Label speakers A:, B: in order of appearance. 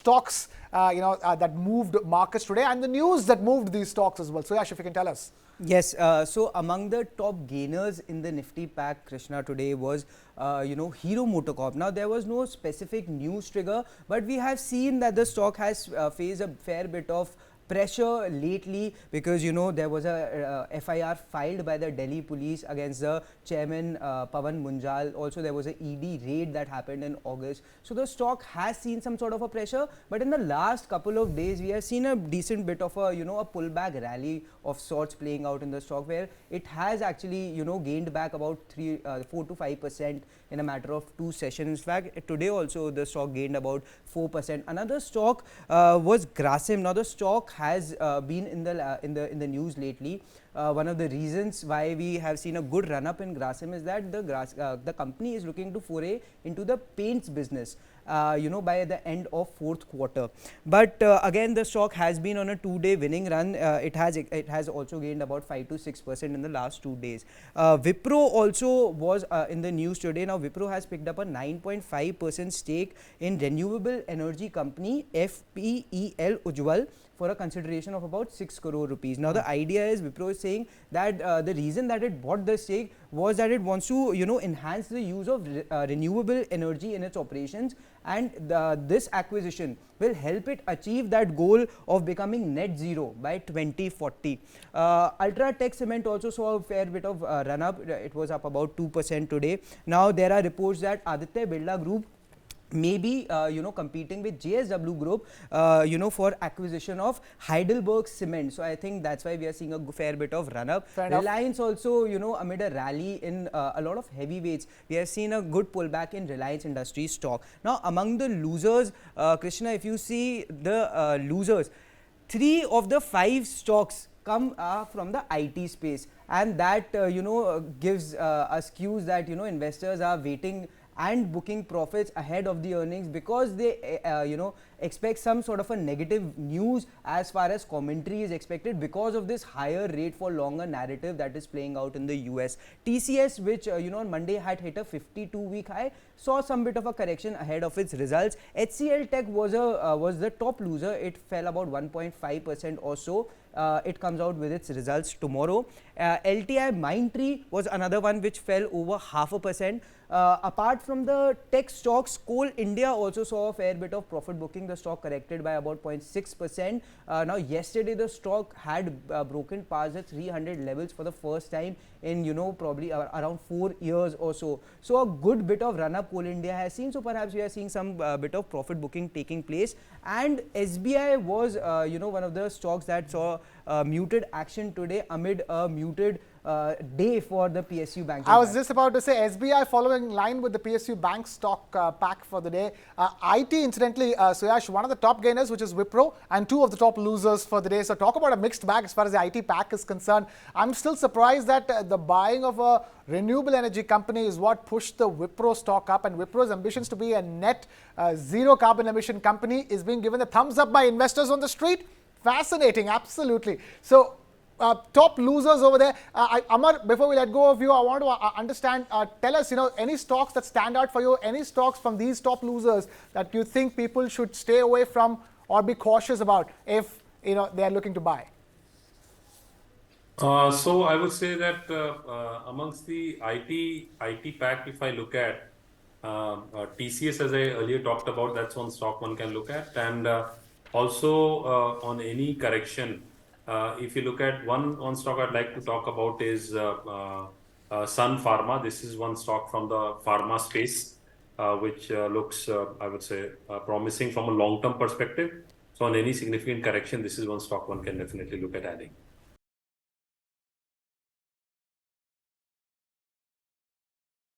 A: stocks, that moved markets today, and the news that moved these stocks as well. So, Yash, if you can tell us.
B: Yes, so among the top gainers in the Nifty pack, Krishna, today was, Hero MotoCorp. Now, there was no specific news trigger, but we have seen that the stock has faced a fair bit of pressure lately because there was a FIR filed by the Delhi police against the chairman Pawan Munjal. Also there was a ED raid that happened in August, so the stock has seen some sort of a pressure, but in the last couple of days we have seen a decent bit of a a pullback rally of sorts playing out in the stock, where it has actually gained back about 4 to 5% in a matter of 2 sessions. In fact, today also the stock gained about 4%. Another stock was Grasim. Now the stock has been in the news lately. One of the reasons why we have seen a good run up in Grasim is that the company is looking to foray into the paints business, by the end of fourth quarter. But again, the stock has been on a 2-day winning run. It has also gained about 5 to 6% in the last 2 days. Wipro also was in the news today. Now Wipro has picked up a 9.5% stake in renewable energy company FPEL Ujjwal for a consideration of about 6 crore rupees. Now the idea is, Wipro is saying that the reason that it bought the stake was that it wants to enhance the use of renewable energy in its operations, and this acquisition will help it achieve that goal of becoming net zero by 2040. Ultra Tech Cement also saw a fair bit of run up. It was up about 2% today. Now there are reports that Aditya Birla Group maybe competing with JSW Group for acquisition of Heidelberg Cement. So I think that's why we are seeing a fair bit of run up. Reliance also amid a rally in a lot of heavyweights, we have seen a good pullback in Reliance Industries stock. Now among the losers, Krishna, if you see the losers, 3 of the 5 stocks come from the IT space, and that gives us cues that investors are waiting and booking profits ahead of the earnings because they expect some sort of a negative news as far as commentary is expected because of this higher rate for longer narrative that is playing out in the US. TCS, which on Monday had hit a 52-week high, saw some bit of a correction ahead of its results. HCL Tech was the top loser. It fell about 1.5% or so. It comes out with its results tomorrow. LTI Mindtree was another one which fell over 0.5%. Apart from the tech stocks, Coal India also saw a fair bit of profit booking. The stock corrected by about 0.6%. Now yesterday the stock had broken past the 300 levels for the first time in probably around 4 years or so. So a good bit of run up Coal India has seen. So perhaps we are seeing some bit of profit booking taking place. And SBI was one of the stocks that saw muted action today amid a muted day for the PSU bank.
A: I was just about to say SBI following line with the PSU bank stock pack for the day. IT, incidentally, Suyash, one of the top gainers, which is Wipro, and 2 of the top losers for the day. So talk about a mixed bag as far as the IT pack is concerned. I'm still surprised that the buying of a renewable energy company is what pushed the Wipro stock up, and Wipro's ambitions to be a net zero carbon emission company is being given a thumbs up by investors on the street. Fascinating, absolutely. So top losers over there. Amar, before we let go of you, I want to understand, tell us, any stocks that stand out for you, any stocks from these top losers that you think people should stay away from or be cautious about if, they are looking to buy?
C: So I would say that amongst the IT pack, if I look at TCS, as I earlier talked about, that's one stock one can look at. And also on any correction, if you look at one stock I'd like to talk about is Sun Pharma. This is one stock from the pharma space, which looks, I would say, promising from a long-term perspective. So on any significant correction, this is one stock one can definitely look at adding.